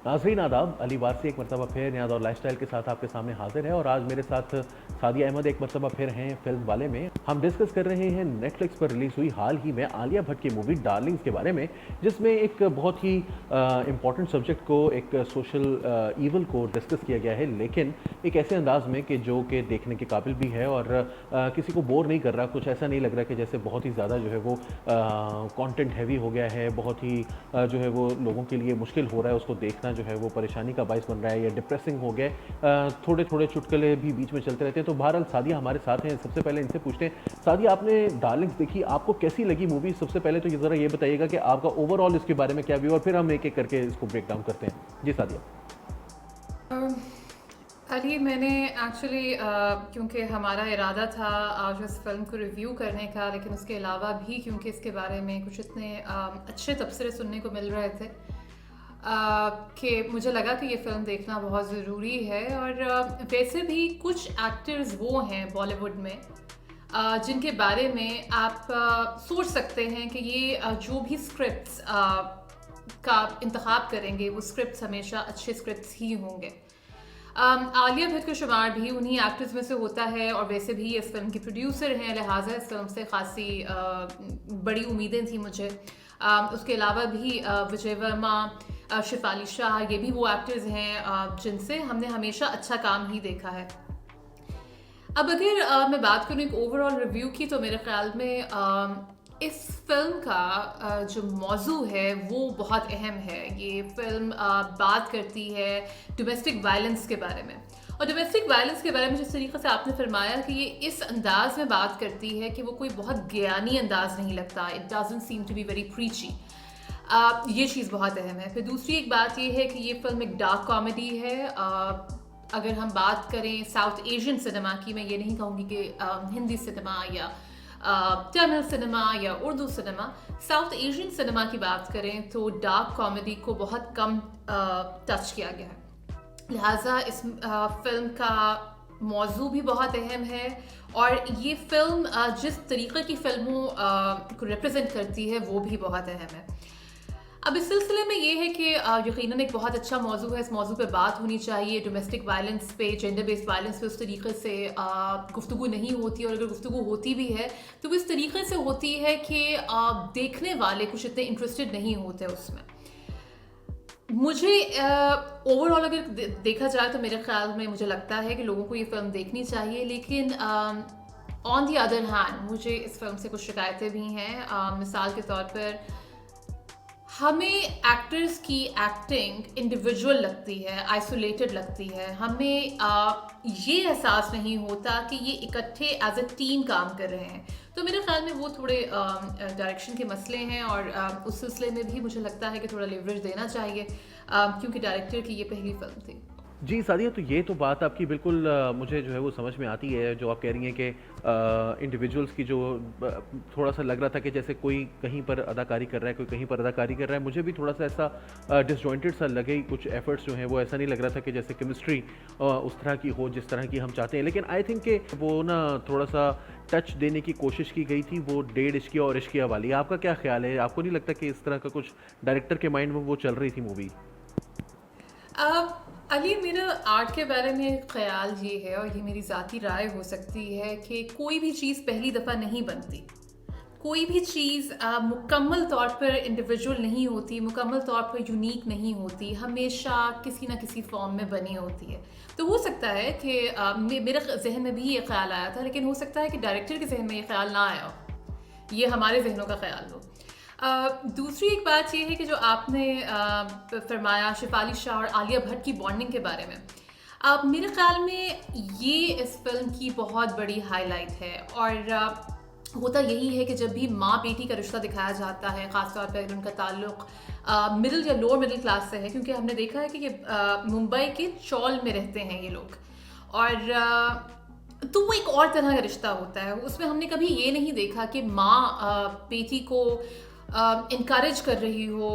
नाज़रीन आदाब, अली वारसी एक मरतबा फिर न्याज़ और लाइफस्टाइल के साथ आपके सामने हाजिर है और आज मेरे साथ सादिया अहमद एक मरतबा फिर हैं फिल्म वाले में। हम डिस्कस कर रहे हैं नेटफ्लिक्स पर रिलीज़ हुई हाल ही में आलिया भट्ट की मूवी डार्लिंग्स के बारे में, जिसमें एक बहुत ही इम्पॉर्टेंट सब्जेक्ट को, एक सोशल ईवल को डिस्कस किया गया है, लेकिन एक ऐसे अंदाज में कि जो कि देखने के काबिल भी है और किसी को बोर नहीं कर रहा। कुछ ऐसा नहीं लग रहा कि जैसे बहुत ही ज़्यादा जो है वो कंटेंट हैवी हो गया है, बहुत ही जो है वो लोगों के लिए मुश्किल हो रहा है उसको देखना, जो है वो परेशानी का बायस बन रहा है या डिप्रेसिंग हो गया। थोड़े थोड़े चुटकुले भी बीच में चलते रहते हैं। तो बहरहाल सादिया हमारे साथ हैं। सबसे पहले इनसे पूछते हैं, सादिया आपने डार्लिंग्स देखी, आपको कैसी लगी मूवी? सबसे पहले तो ये ज़रा ये बताइएगा कि आपका ओवरऑल इसके बारे में क्या व्यू, और फिर हम एक एक करके इसको ब्रेक डाउन करते हैं। जी सादिया। अली, मैंने एक्चुअली क्योंकि हमारा इरादा था आज इस फिल्म को रिव्यू करने का, लेकिन उसके अलावा भी क्योंकि इसके बारे में कुछ इतने अच्छे तबसरे सुनने को मिल रहे थे कि मुझे लगा कि ये फ़िल्म देखना बहुत ज़रूरी है। और वैसे भी कुछ एक्टर्स वो हैं बॉलीवुड में जिनके बारे में आप सोच सकते हैं कि ये जो भी स्क्रिप्ट्स का इंतखाब करेंगे वो स्क्रिप्ट्स हमेशा अच्छे स्क्रिप्ट्स ही होंगे। आलिया भट्ट का शुमार भी उन्हीं एक्टर्स में से होता है और वैसे भी इस फिल्म की प्रोड्यूसर हैं, लिहाजा इस फिल्म से खासी बड़ी उम्मीदें थी मुझे। उसके अलावा भी विजय वर्मा, शिफाली शाह, ये भी वो एक्टर्स हैं जिनसे हमने हमेशा अच्छा काम ही देखा है। अब अगर मैं बात करूँ एक ओवरऑल रिव्यू की, तो मेरे ख्याल में इस फिल्म का जो मौजू है वो बहुत अहम है। ये फिल्म बात करती है डोमेस्टिक वायलेंस के बारे में, और डोमेस्टिक वायलेंस के बारे में जिस तरीके से आपने फरमाया कि ये इस अंदाज में बात करती है कि वो कोई बहुत ज्ञानी अंदाज नहीं लगता। It doesn't seem to be very preachy. ये चीज़ बहुत अहम है। फिर दूसरी एक बात ये है कि ये फिल्म एक डार्क कॉमेडी है। अगर हम बात करें साउथ एशियन सिनेमा की, मैं ये नहीं कहूँगी कि हिंदी सिनेमा या तमिल सिनेमा या Urdu cinema, south Asian cinema की बात करें तो डार्क कॉमेडी को बहुत कम टच किया गया है। लिहाजा इस फिल्म का मौजू भी बहुत अहम है और ये फिल्म जिस तरीके की फिल्मों को रिप्रेजेंट करती है वो भी बहुत अहम है। अब इस सिलसिले में ये है कि यकीनन एक बहुत अच्छा मौजू है, इस मौजू पे बात होनी चाहिए। डोमेस्टिक वायलेंस पे, जेंडर बेस्ड वायलेंस पे उस तरीके से गुफ्तगू नहीं होती, और अगर गुफ्तगू होती भी है तो वो इस तरीके से होती है कि देखने वाले कुछ इतने इंटरेस्टेड नहीं होते उसमें। मुझे ओवरऑल अगर देखा जाए तो मेरे ख्याल में मुझे लगता है कि लोगों को ये फिल्म देखनी चाहिए, लेकिन ऑन दी अदर हैंड मुझे इस फिल्म से कुछ शिकायतें भी हैं। मिसाल के तौर पर हमें एक्टर्स की एक्टिंग इंडिविजुअल लगती है, आइसोलेटेड लगती है। हमें ये एहसास नहीं होता कि ये इकट्ठे एज अ टीम काम कर रहे हैं। तो मेरे ख्याल में वो थोड़े डायरेक्शन के मसले हैं, और उस सिलसिले में भी मुझे लगता है कि थोड़ा लेवरेज देना चाहिए क्योंकि डायरेक्टर की ये पहली फिल्म थी। जी सादिया, तो ये तो बात आपकी बिल्कुल मुझे जो है वो समझ में आती है, जो आप कह रही हैं कि इंडिविजुअल्स की जो थोड़ा सा लग रहा था कि जैसे कोई कहीं पर अदाकारी कर रहा है, कोई कहीं पर अदाकारी कर रहा है। मुझे भी थोड़ा सा ऐसा डिसजॉइंटेड सा लगे, कुछ एफर्ट्स जो हैं वो ऐसा नहीं लग रहा था कि जैसे केमिस्ट्री उस तरह की हो जिस तरह की हम चाहते हैं। लेकिन आई थिंक कि वो ना थोड़ा सा टच देने की कोशिश की गई थी, वो डेढ़ इश्किया और इश्किया वाली। आपका क्या ख्याल है? आपको नहीं लगता कि इस तरह का कुछ डायरेक्टर के माइंड में वो चल रही थी मूवी? अली, मेरा आर्ट के बारे में ख्याल ये है, और ये मेरी ज़ाती राय हो सकती है, कि कोई भी चीज़ पहली दफ़ा नहीं बनती। कोई भी चीज़ मुकम्मल तौर पर इंडिविजुअल नहीं होती, मुकम्मल तौर पर यूनिक नहीं होती, हमेशा किसी ना किसी फॉर्म में बनी होती है। तो हो सकता है कि मेरे जहन में भी ये ख्याल आया था, लेकिन हो सकता है कि डायरेक्टर के जहन में ये ख्याल ना आया हो, ये हमारे जहनों का ख्याल हो। दूसरी एक बात ये है कि जो आपने फरमाया शिफाली शाह और आलिया भट्ट की बॉन्डिंग के बारे में, मेरे ख्याल में ये इस फिल्म की बहुत बड़ी हाईलाइट है। और होता यही है कि जब भी माँ बेटी का रिश्ता दिखाया जाता है, ख़ासतौर पर अगर उनका ताल्लुक मिडिल या लोअर मिडिल क्लास से है, क्योंकि हमने देखा है कि ये मुंबई के चौल में रहते हैं ये लोग, और तो वो एक और तरह का रिश्ता होता है। उसमें हमने कभी ये नहीं देखा कि माँ बेटी को इनकरेज कर रही हो,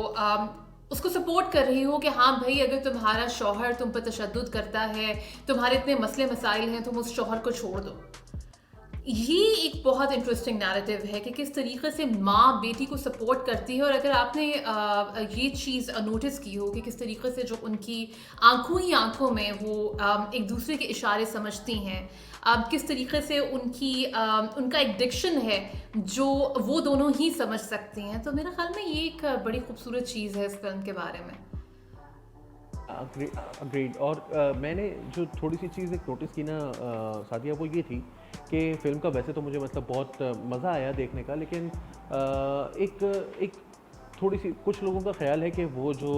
उसको सपोर्ट कर रही हो कि हाँ भाई, अगर तुम्हारा शौहर तुम पर तशद्दुद करता है, तुम्हारे इतने मसले मसाइल हैं, तुम उस शौहर को छोड़ दो। ये एक बहुत इंटरेस्टिंग नैरेटिव है कि किस तरीके से माँ बेटी को सपोर्ट करती है। और अगर आपने ये चीज़ नोटिस की हो कि किस तरीके से जो उनकी आंखों ही आंखों में वो एक दूसरे के इशारे समझती हैं, किस तरीके से उनका एक डिक्शन है जो वो दोनों ही समझ सकती हैं, तो मेरे ख्याल में ये एक बड़ी खूबसूरत चीज़ है इस फिल्म के बारे में। अग्रीड। और मैंने जो थोड़ी सी चीज़ एक नोटिस की ना सादिया, वो ये थी कि फ़िल्म का वैसे तो मुझे मतलब बहुत मज़ा आया देखने का, लेकिन एक एक थोड़ी सी कुछ लोगों का ख्याल है कि वो जो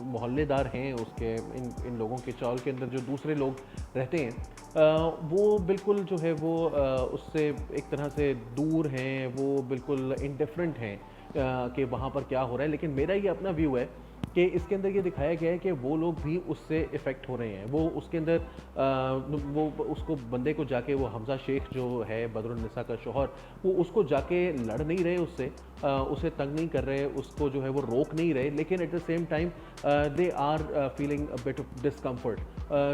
मोहल्लेदार हैं उसके इन लोगों के चौल के अंदर जो दूसरे लोग रहते हैं, वो बिल्कुल जो है वो उससे एक तरह से दूर हैं, वो बिल्कुल इंडिफरेंट हैं कि वहाँ पर क्या हो रहा है। लेकिन मेरा ये अपना व्यू है कि इसके अंदर ये दिखाया गया है कि वो लोग भी उससे इफ़ेक्ट हो रहे हैं। वो उसके अंदर वो उसको बंदे को जाके, वो हमज़ा शेख जो है बदरुन्निसा का शौहर, वो उसको जाके लड़ नहीं रहे उससे, उसे तंग नहीं कर रहे, उसको जो है वो रोक नहीं रहे, लेकिन at the same time they are feeling a bit of discomfort,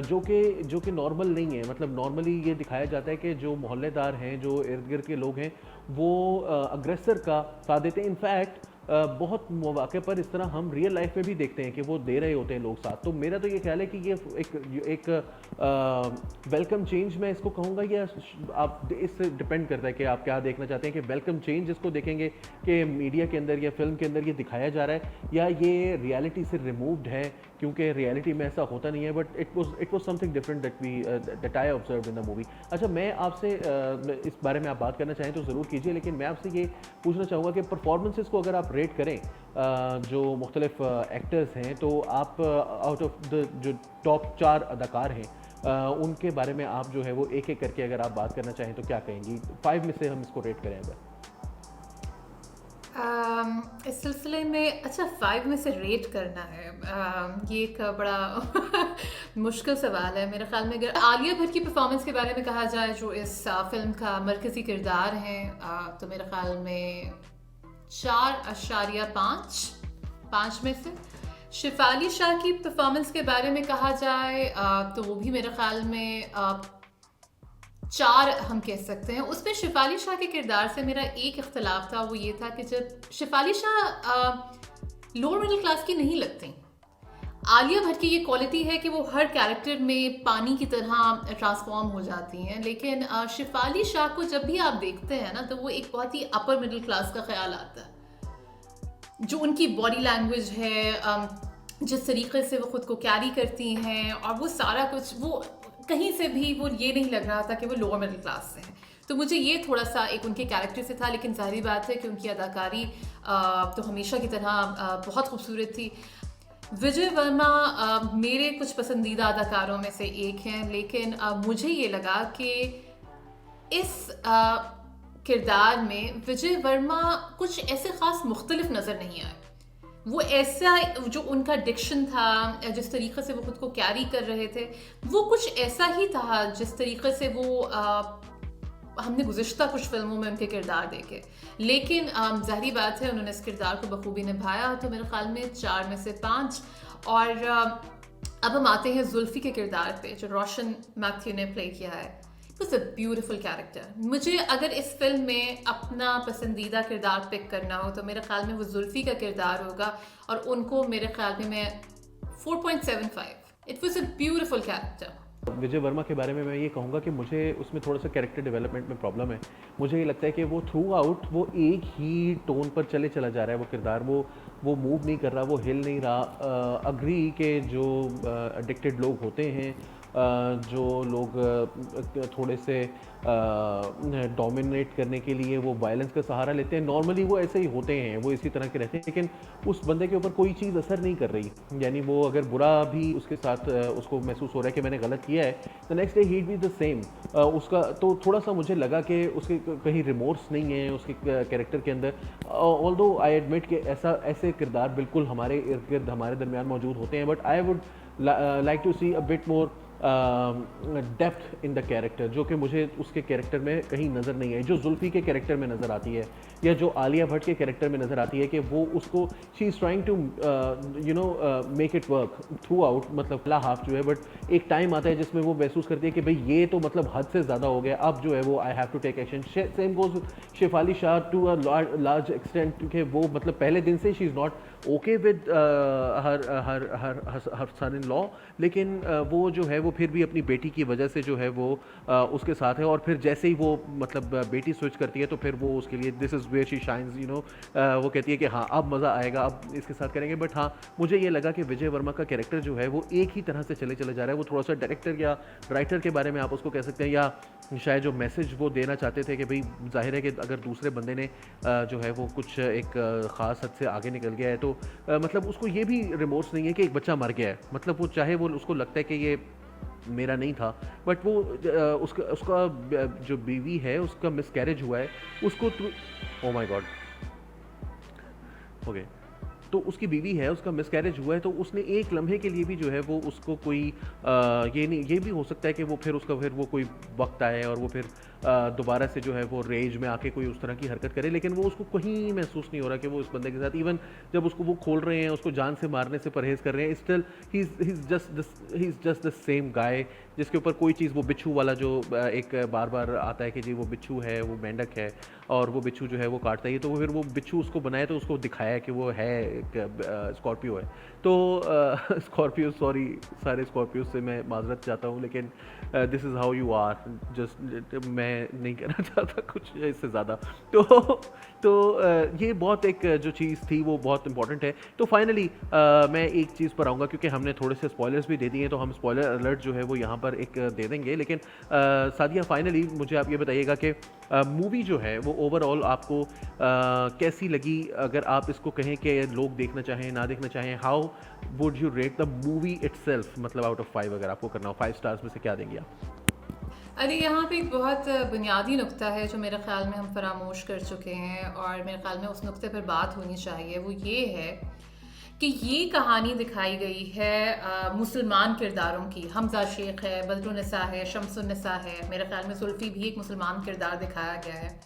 जो कि नॉर्मल नहीं है। मतलब नॉर्मली ये दिखाया जाता है कि जो मोहल्लेदार हैं, जो इर्द गिर्द के लोग हैं, वो अग्रेसर का साथ देते हैं। इनफैक्ट बहुत मौके पर इस तरह हम रियल लाइफ में भी देखते हैं कि वो दे रहे होते हैं लोग साथ। तो मेरा तो ये ख्याल है कि ये एक वेलकम चेंज मैं इसको कहूँगा, या आप इससे डिपेंड करता है कि आप क्या देखना चाहते हैं, कि वेलकम चेंज इसको देखेंगे कि मीडिया के अंदर या फिल्म के अंदर ये दिखाया जा रहा है, या ये रियलिटी से रिमूव्ड है, क्योंकि रियलिटी में ऐसा होता नहीं है। But it was something different that I observed in the movie. अच्छा, मैं आपसे इस बारे में आप बात करना चाहें तो ज़रूर कीजिए, लेकिन मैं आपसे ये पूछना चाहूँगा कि परफॉर्मेंसेस को अगर आप रेट करें, जो मुख्तलिफ एक्टर्स हैं, तो आप आउट ऑफ द जो टॉप 4 अदाकार हैं, उनके बारे में आप जो है वो एक एक करके अगर आप बात करना चाहें तो क्या कहेंगी? 5 में से हम इसको रेट करें अगर। इस सिलसिले में अच्छा 5 में से रेट करना है, ये एक बड़ा मुश्किल सवाल है मेरे ख्याल में। अगर आलिया भट्ट की परफॉर्मेंस के बारे में कहा जाए, जो इस फिल्म का मरकज़ी किरदार है, तो मेरे ख्याल में 4.5 5 में से। शिफाली शाह की परफॉर्मेंस के बारे में कहा जाए तो वो भी मेरे ख्याल में 4 हम कह सकते हैं। उसमें शिफाली शाह के किरदार से मेरा एक इख्तलाफ था, वो ये था कि जब Shifali Shah lower middle class की नहीं लगती, आलिया भट्ट की ये क्वालिटी है कि वो हर कैरेक्टर में पानी की तरह ट्रांसफॉर्म हो जाती हैं। लेकिन शिफाली शाह को जब भी आप देखते हैं ना, तो वो एक बहुत ही अपर मिडिल क्लास का ख्याल आता है। जो उनकी बॉडी लैंग्वेज है, जिस तरीके से वो खुद को कैरी करती हैं, और वो सारा कुछ, वो कहीं से भी वो ये नहीं लग रहा था कि वो लोअर मिडिल क्लास से हैं। तो मुझे ये थोड़ा सा एक उनके कैरेक्टर से था, लेकिन जाहिर बात है कि उनकी अदाकारी तो हमेशा की तरह बहुत खूबसूरत थी। विजय वर्मा मेरे कुछ पसंदीदा अदाकारों में से एक हैं, लेकिन मुझे ये लगा कि इस किरदार में विजय वर्मा कुछ ऐसे ख़ास मुख्तलिफ नज़र नहीं आए। वो ऐसा, जो उनका डिक्शन था, जिस तरीके से वो खुद को कैरी कर रहे थे, वो कुछ ऐसा ही था जिस तरीके से वो हमने गुज़िश्ता कुछ फिल्मों में उनके किरदार देखे। लेकिन ज़ाहिरी बात है उन्होंने इस किरदार को बखूबी निभाया, तो मेरे ख्याल में 4 में से 5। और अब हम आते हैं जुल्फ़ी के किरदार पे, जो रोशन मैथ्यू ने प्ले किया है। It was a beautiful character. मुझे अगर इस फिल्म में अपना पसंदीदा किरदार पिक करना हो तो मेरे ख्याल में वो जुल्फ़ी का किरदार होगा, और उनको मेरे ख्याल में मैं 4.75। It was a beautiful character. Vijay Varma के बारे में मैं ये कहूँगा कि मुझे उसमें थोड़ा सा कैरेक्टर डेवलपमेंट में प्रॉब्लम है। मुझे ये लगता है कि वो थ्रू आउट वो एक ही टोन पर चला जा रहा है। वो किरदार वो मूव नहीं कर रहा, वो हिल नहीं रहा। अग्री के जो एडिक्टेड लोग होते हैं, जो लोग थोड़े से डोमिनेट करने के लिए वो वायलेंस का सहारा लेते हैं, नॉर्मली वो ऐसे ही होते हैं, वो इसी तरह के रहते हैं। लेकिन उस बंदे के ऊपर कोई चीज़ असर नहीं कर रही, यानी वो अगर बुरा भी उसके साथ उसको महसूस हो रहा है कि मैंने गलत किया है, the next day he be the same. उसका तो थोड़ा सा मुझे लगा कि उसके कहीं रिमोर्स नहीं है उसके कैरेक्टर के अंदर। ऑल्दो आई एडमिट कि ऐसे किरदार बिल्कुल हमारे इर्द गिर्द हमारे दरमियान मौजूद होते हैं, but I would like to see a bit more depth in the character जो कि मुझे उसके कैरेक्टर में कहीं नज़र नहीं आई, जो जुल्फ़ी के कैरेक्टर में नज़र आती है या जो आलिया भट्ट के कैरेक्टर में नज़र आती है कि वो उसको she is trying to make it work through out, मतलब पहला हाफ जो है, बट एक टाइम आता है जिसमें वो महसूस करती है कि भाई ये तो मतलब हद से ज़्यादा हो गया, अब जो है वो I have to take action. Same goes Shefali Shah to a large extent कि वो मतलब पहले दिन से she is not okay with her son in law, लेकिन वो जो है वो फिर भी अपनी बेटी की वजह से जो है वो उसके साथ है, और फिर जैसे ही वो मतलब बेटी स्विच करती है तो फिर वो उसके लिए this is where she shines, you know, वो कहती है कि हाँ अब मज़ा आएगा, अब इसके साथ करेंगे। बट हाँ, मुझे ये लगा कि विजय वर्मा का कैरेक्टर जो है वो एक ही तरह से चले जा रहा है। वो थोड़ा सा डायरेक्टर या राइटर के बारे में आप उसको कह सकते हैं, या शायद जो मैसेज वो देना चाहते थे कि भाई जाहिर है कि अगर दूसरे बंदे ने जो है वो कुछ एक ख़ास हद से आगे निकल गया है तो मतलब उसको ये भी रिमोर्स नहीं है कि एक बच्चा मर गया है, मतलब वो चाहे वो उसको लगता है कि ये मेरा नहीं था, बट वो उसका जो बीवी है उसका मिसकैरेज हुआ है, उसको ओ माय गॉड, ओके, तो उसकी बीवी है, उसका मिसकैरेज हुआ है, तो उसने एक लम्हे के लिए भी जो है वो उसको कोई ये नहीं, ये भी हो सकता है कि वो फिर उसका फिर वो कोई वक्त आए और वो फिर दोबारा से जो है वो रेज में आके कोई उस तरह की हरकत करे, लेकिन वो उसको कहीं महसूस नहीं हो रहा कि वो इस बंदे के साथ, इवन जब उसको वो खोल रहे हैं, उसको जान से मारने से परहेज़ कर रहे हैं, still he is just the same guy जिसके ऊपर कोई चीज़, वो बिच्छू वाला जो एक बार बार आता है कि जी वो बिच्छू है, वो मेंढक है और वो बिच्छू जो है वो काटता है, तो फिर वो बिच्छू उसको बनाया तो उसको दिखाया कि वो है एक स्कॉर्पियो है, तो स्कॉर्पियो, सॉरी सारे स्कॉर्पियो से मैं माजरत चाहता हूँ, लेकिन this is how you are, just मैं नहीं कहना चाहता कुछ इससे ज़्यादा। तो ये बहुत एक जो चीज़ थी वो बहुत इंपॉर्टेंट है। तो फाइनली मैं एक चीज़ पर आऊँगा, क्योंकि हमने थोड़े से स्पॉयलर्स भी दे दिए हैं, तो हम स्पॉयलर अलर्ट जो है वो यहाँ पर एक दे देंगे, लेकिन सादिया फाइनली मुझे आप ये बताइएगा कि मूवी जो है वो ओवरऑल आपको कैसी लगी, अगर आप इसको कहें कि लोग देखना चाहें ना देखना चाहें, how would you rate the movie itself, मतलब आउट ऑफ 5 अगर आपको करना हो, 5 स्टार्स में से क्या देंगे आप? अरे यहाँ पे एक बहुत बुनियादी नुक्ता है जो मेरे ख़्याल में हम फरामोश कर चुके हैं और मेरे ख़्याल में उस नुक्ते पर बात होनी चाहिए। वो ये है कि ये कहानी दिखाई गई है मुसलमान किरदारों की। हमजा शेख है, बदरुन्निसा है, शम्सुन्निसा है, मेरे ख़्याल में जुल्फ़ी भी एक मुसलमान किरदार दिखाया गया है।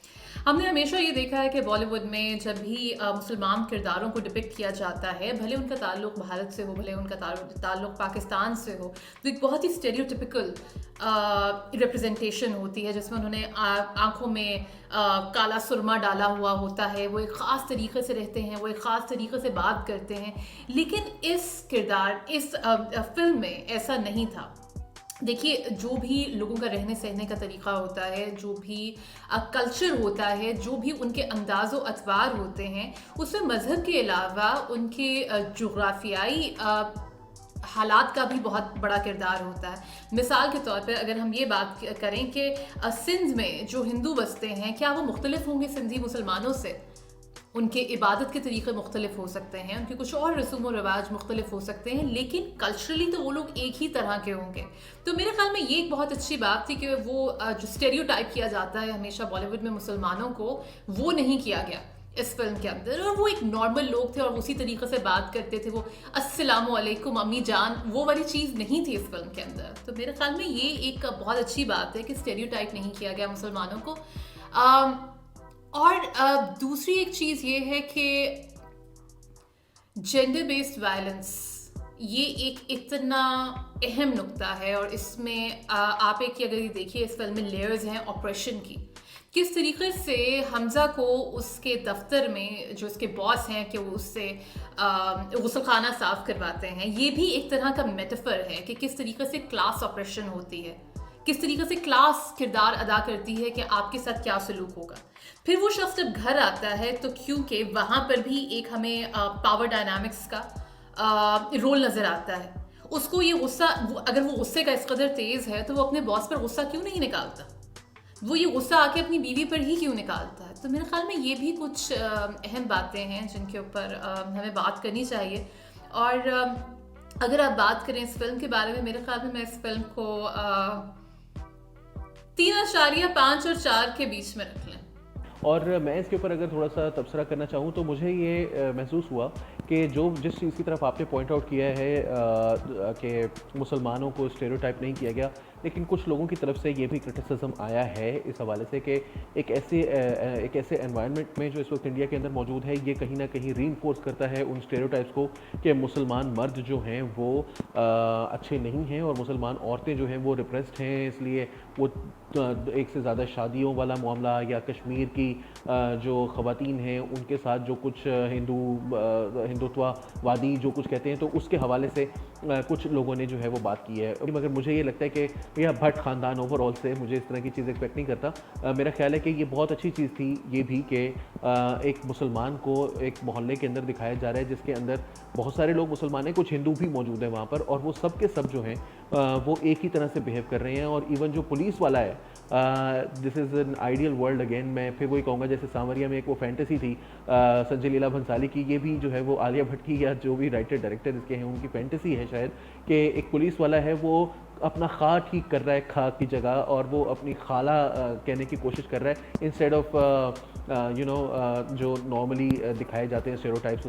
हमने हमेशा ये देखा है कि बॉलीवुड में जब भी मुसलमान किरदारों को डिपिक्ट किया जाता है, भले उनका ताल्लुक भारत से हो, भले उनका ताल्लुक पाकिस्तान से हो, तो एक बहुत ही स्टेरियोटिपिकल रिप्रेजेंटेशन होती है जिसमें उन्होंने आँखों में काला सुरमा डाला हुआ होता है, वो एक ख़ास तरीके से रहते हैं, वो एक ख़ास तरीके से बात करते हैं। लेकिन इस फिल्म में ऐसा नहीं था। देखिए, जो भी लोगों का रहने सहने का तरीक़ा होता है, जो भी कल्चर होता है, जो भी उनके अंदाज़ो अतवार होते हैं, उसमें मज़हब के अलावा उनके जुग़्राफ़ियाई हालात का भी बहुत बड़ा किरदार होता है। मिसाल के तौर पर अगर हम ये बात करें कि सिंध में जो हिंदू बसते हैं, क्या वो मुख्तलिफ होंगे सिंधी मुसलमानों से? उनके इबादत के तरीक़े मुख्तलिफ हो सकते हैं, उनके कुछ और रस्म व रिवाज मुख्तलिफ हो सकते हैं, लेकिन कल्चरली तो वो लोग एक ही तरह के होंगे। तो मेरे ख्याल में ये एक बहुत अच्छी बात थी कि वो जो स्टेरियोटाइप किया जाता है हमेशा बॉलीवुड में मुसलमानों को, वो नहीं किया गया इस फिल्म के अंदर, और वो एक नॉर्मल लोग थे और उसी तरीके से बात करते थे, वो अस्सलामु अलैकुम अम्मी जान, वो वाली चीज़ नहीं थी इस फिल्म के अंदर। तो मेरे ख्याल में ये एक बहुत अच्छी बात है कि स्टेरियोटाइप नहीं किया गया मुसलमानों को। और दूसरी एक चीज़ ये है कि जेंडर बेस्ड वायलेंस ये एक इतना अहम नुक्ता है, और इसमें आप एक अगर ये देखिए, इस फिल्म में लेयर्स हैं ऑपरेशन की, किस तरीके से हमज़ा को उसके दफ्तर में जो उसके बॉस हैं कि वो उससे गुस्लखाना साफ़ करवाते हैं, ये भी एक तरह का मेटाफर है कि किस तरीके से क्लास ऑपरेशन होती है, किस तरीके से क्लास किरदार अदा करती है कि आपके साथ क्या सलूक होगा। फिर वो शख्स जब घर आता है तो क्योंकि वहाँ पर भी एक हमें पावर डायनामिक्स का रोल नज़र आता है, उसको ये गुस्सा, अगर वो गुस्से का इस कदर तेज़ है तो वो अपने बॉस पर गुस्सा क्यों नहीं निकालता, वो ये गुस्सा आके अपनी बीवी पर ही क्यों निकालता है। तो मेरे ख्याल में ये भी कुछ अहम बातें हैं जिनके ऊपर हमें बात करनी चाहिए। और अगर आप बात करें इस फिल्म के बारे में, मेरे ख्याल में मैं इस फिल्म को 3.5 और 4 के बीच में रख लें। और मैं इसके ऊपर अगर थोड़ा सा तबसरा करना चाहूँ तो मुझे ये महसूस हुआ कि जिस चीज़ की तरफ आपने पॉइंट आउट किया है कि मुसलमानों को स्टेरियोटाइप नहीं किया गया, लेकिन कुछ लोगों की तरफ से ये भी क्रिटिसिज्म आया है इस हवाले से कि एक ऐसे एनवायरनमेंट में जो इस वक्त इंडिया के अंदर मौजूद है, ये कहीं ना कहीं रीइंफोर्स करता है उन स्टेरियोटाइप्स को कि मुसलमान मर्द जो हैं वो अच्छे नहीं हैं और मुसलमान औरतें जो हैं वो रिप्रेस्ड हैं, इसलिए वो एक से ज़्यादा शादियों वाला मामला या कश्मीर की जो ख़वातीन हैं उनके साथ जो कुछ हिंदुत्ववादी जो कुछ कहते हैं, तो उसके हवाले से कुछ लोगों ने जो है वो बात की है। मगर मुझे ये लगता है कि भैया भट्ट ख़ानदान ओवरऑल से मुझे इस तरह की चीज़ एक्सपेक्ट नहीं करता। मेरा ख्याल है कि ये बहुत अच्छी चीज़ थी ये भी कि एक मुसलमान को एक मोहल्ले के अंदर दिखाया जा रहा है जिसके अंदर बहुत सारे लोग मुसलमान हैं, कुछ हिंदू भी मौजूद हैं वहाँ पर, और वो सब के सब जो हैं वो एक ही तरह से बिहेव कर रहे हैं। और इवन जो पुलिस वाला है, this is an ideal world again, मैं फिर वही कहूँगा जैसे सांवरिया में एक वो फैंटेसी थी संजय लीला भंसाली की, ये भी जो है वो आलिया भट्ट की या जो भी राइटर डायरेक्टर इसके हैं उनकी फैंटेसी है शायद, कि एक पुलिस वाला है वो अपना खा ठीक कर रहा है खा की जगह, और वो अपनी खाला कहने की कोशिश कर रहा है इंस्टेड ऑफ जो नॉर्मली दिखाए जाते हैं स्टेरियोटाइप्स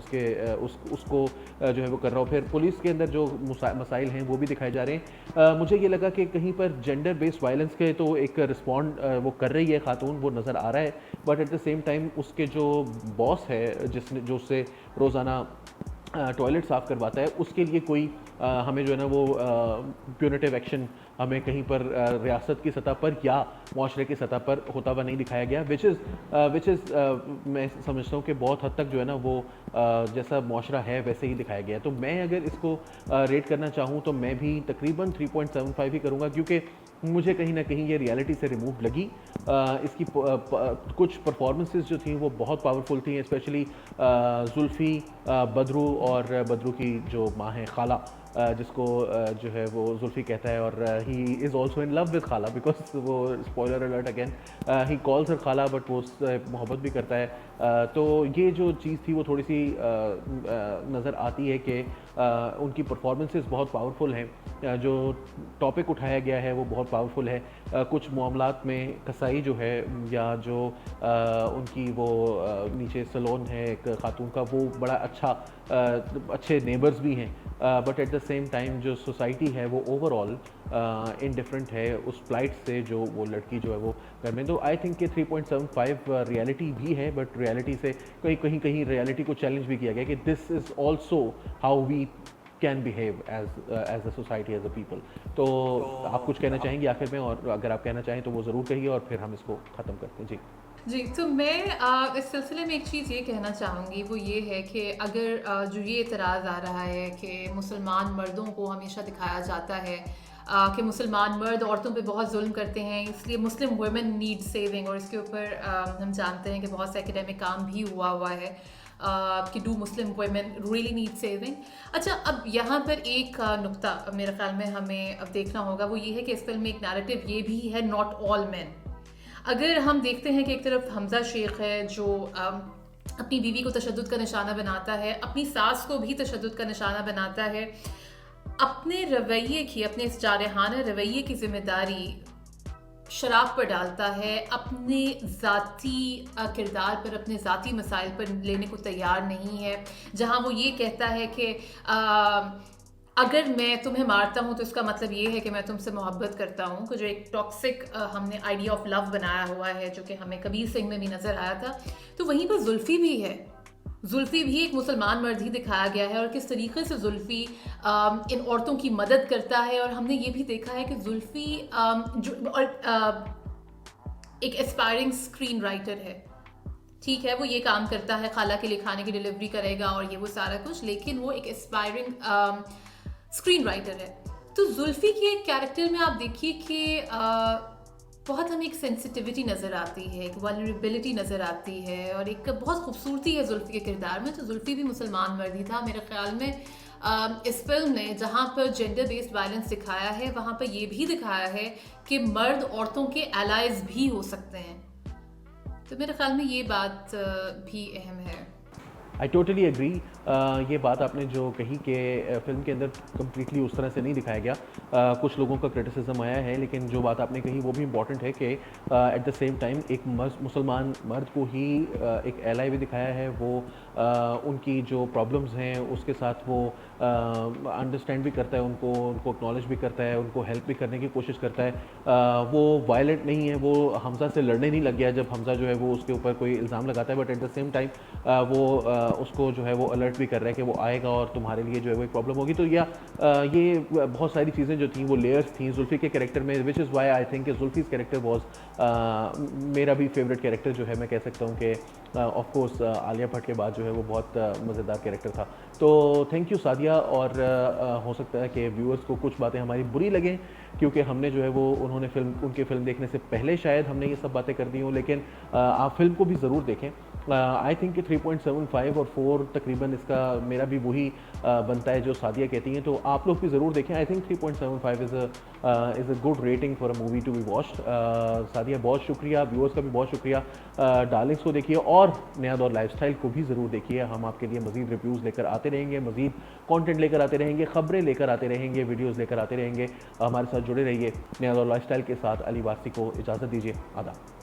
उसको जो है वो कर रहा हो। फिर पुलिस के अंदर जो मसाइल हैं वो भी दिखाए जा रहे हैं। मुझे ये लगा कि कहीं पर जेंडर बेस्ड वायलेंस के तो एक रिस्पॉन्ड वो कर रही है खातून, वो नज़र आ रहा है, but at the same time उसके जो बॉस है जो उससे रोज़ाना टॉयलेट साफ़ करवाता है, उसके लिए कोई हमें जो है ना वो प्यूनिटिव एक्शन हमें कहीं पर रियासत की सतह पर या माशरे की सतह पर होता हुआ नहीं दिखाया गया, विच इज़ मैं समझता हूँ कि बहुत हद तक जो है ना वो जैसा माशरा है वैसे ही दिखाया गया है। तो मैं अगर इसको रेट करना चाहूँ तो मैं भी तकरीबन 3.75 ही करूँगा, क्योंकि मुझे कहीं ना कहीं ये रियलिटी से रिमूव लगी। इसकी कुछ परफॉर्मेंसेस जो थी वो बहुत पावरफुल थी, स्पेशली जुल्फ़ी, बदरू और बदरू की जो माँ है खाला, जिसको जो है वो जुल्फ़ी कहता है, और he is also in love with खाला, बिकॉज वो spoiler alert again, he calls her खाला, बट वो उससे मोहब्बत भी करता है। तो ये जो चीज़ थी वो थोड़ी सी नज़र आती है कि उनकी परफॉर्मेंसेस बहुत पावरफुल हैं, जो टॉपिक उठाया गया है वो बहुत पावरफुल है। कुछ मामलात में कसाई जो है या जो उनकी वो नीचे सलोन है एक खातून का, वो बड़ा अच्छे नेबर्स भी हैं, but at the same time जो सोसाइटी है वो ओवरऑल इनडिफरेंट है उस फ्लाइट से जो वो लड़की जो है वो घर में। तो आई थिंक कि 3.75 रियलिटी भी है, बट रियलिटी से कहीं रियलिटी को चैलेंज भी किया गया कि this is also how we can behave as a society, as a people. तो आप कुछ कहना चाहेंगे आखिर में, और अगर आप कहना चाहें तो वो ज़रूर कहिए और फिर हम इसको ख़त्म करते हैं। जी, तो मैं इस सिलसिले में एक चीज़ ये कहना चाहूँगी, वो ये है कि अगर जो ये एतराज़ आ रहा है कि मुसलमान मर्दों को हमेशा दिखाया जाता है कि मुसलमान मर्द औरतों पे बहुत जुल्म करते हैं, इसलिए मुस्लिम वुमेन नीड सेविंग, और इसके ऊपर हम जानते हैं कि बहुत से एकेडमिक काम भी हुआ है कि do Muslim women really need saving. अच्छा, अब यहाँ पर एक नुक्ता मेरे ख्याल में हमें अब देखना होगा, वो ये है कि इस फिल्म में एक नैरेटिव ये भी है, नॉट ऑल मैन। अगर हम देखते हैं कि एक तरफ हमजा शेख है जो अपनी बीवी को तशद्दुद का निशाना बनाता है, अपनी सास को भी तशद्दुद का निशाना बनाता है, अपने रवैये की, अपने इस जारहाना रवैये की जिम्मेदारी शराब पर डालता है, अपने ज़ाती किरदार पर, अपने ज़ाती मसाइल पर लेने को तैयार नहीं है। जहाँ वो ये कहता है कि अगर मैं तुम्हें मारता हूँ तो इसका मतलब ये है कि मैं तुमसे मोहब्बत करता हूँ, जो एक टॉक्सिक हमने आइडिया ऑफ लव बनाया हुआ है, जो कि हमें कबीर सिंह में भी नज़र आया था। तो वहीं पर जुल्फ़ी भी है, जुल्फ़ी भी एक मुसलमान मर्द ही दिखाया गया है, और किस तरीके से जुल्फ़ी इन औरतों की मदद करता है। और हमने ये भी देखा है कि जुल्फ़ी एक एस्पायरिंग स्क्रीन राइटर है, ठीक है, वो ये काम करता है, खाला के लिए खाने की डिलीवरी करेगा और ये वो सारा कुछ, लेकिन वो एक एस्पायरिंग स्क्रीन राइटर है। तो जुल्फ़ी के एक कैरेक्टर में आप देखिए कि बहुत हमें एक सेंसिटिविटी नज़र आती है, एक वल्नरेबिलिटी नज़र आती है, और एक बहुत खूबसूरती है जुल्फ़ी के किरदार में। तो जुल्फ़ी भी मुसलमान मर्द ही था मेरे ख्याल में। इस फिल्म ने जहाँ पर जेंडर बेस्ड वायलेंस दिखाया है, वहाँ पर ये भी दिखाया है कि मर्द औरतों के एलाइज भी हो सकते हैं। तो मेरे ख्याल में ये बात भी अहम है। I totally agree. ये बात आपने जो कही कि फ़िल्म के अंदर कम्प्लीटली उस तरह से नहीं दिखाया गया। कुछ लोगों का क्रिटिसिज्म आया है, लेकिन जो बात आपने कही वो भी इम्पॉर्टेंट है कि एट द सेम टाइम एक मुसलमान मर्द को ही एक एलाई भी दिखाया है। वो उनकी जो प्रॉब्लम्स हैं उसके साथ वो अंडरस्टैंड भी करता है, उनको एक्नॉलेज भी करता है, उनको हेल्प भी करने की कोशिश करता है। वो वायलेंट नहीं है, वो हमज़ा से लड़ने नहीं लग गया जब हमज़ा जो है वो उसके ऊपर कोई इल्ज़ाम लगाता है, but at the same time वो उसको जो है वो अलर्ट भी कर रहा है कि वो आएगा और तुम्हारे लिए जो है वो एक प्रॉब्लम होगी। तो ये बहुत सारी चीज़ें जो थी वो लेयर्स थी जुल्फ़ी के कैरेक्टर में, which is why I think Zulfi's character was मेरा भी फेवरेट कैरेक्टर जो है। मैं कह सकता हूँ कि ऑफ कोर्स आलिया भट्ट के बाद जो है वो बहुत मज़ेदार कैरेक्टर था। तो थैंक यू सादिया। और हो सकता है कि व्यूअर्स को कुछ बातें हमारी बुरी लगें, क्योंकि हमने जो है वो उनकी फ़िल्म देखने से पहले शायद हमने ये सब बातें कर दी हों, लेकिन आप फ़िल्म को भी ज़रूर देखें। आई थिंक कि 3.75 और 4 तकरीबन इसका मेरा भी वही बनता है जो सादिया कहती हैं, तो आप लोग भी ज़रूर देखें। I think 3.75 is a good rating for a movie to be watched. Sadia बहुत शुक्रिया, व्यूअर्स का भी बहुत शुक्रिया। डार्लिंग्स को देखिए और नया दौर लाइफस्टाइल को भी ज़रूर देखिए। हम आपके लिए मज़ीद रिव्यूज़ लेकर आते रहेंगे, मज़ीद कंटेंट लेकर आते रहेंगे, ख़बरें लेकर आते रहेंगे, वीडियोज़ लेकर आते रहेंगे। हमारे साथ जुड़े रहिए। नया दौर लाइफस्टाइल के साथ अली वारसी को इजाज़त दीजिए। आदाब।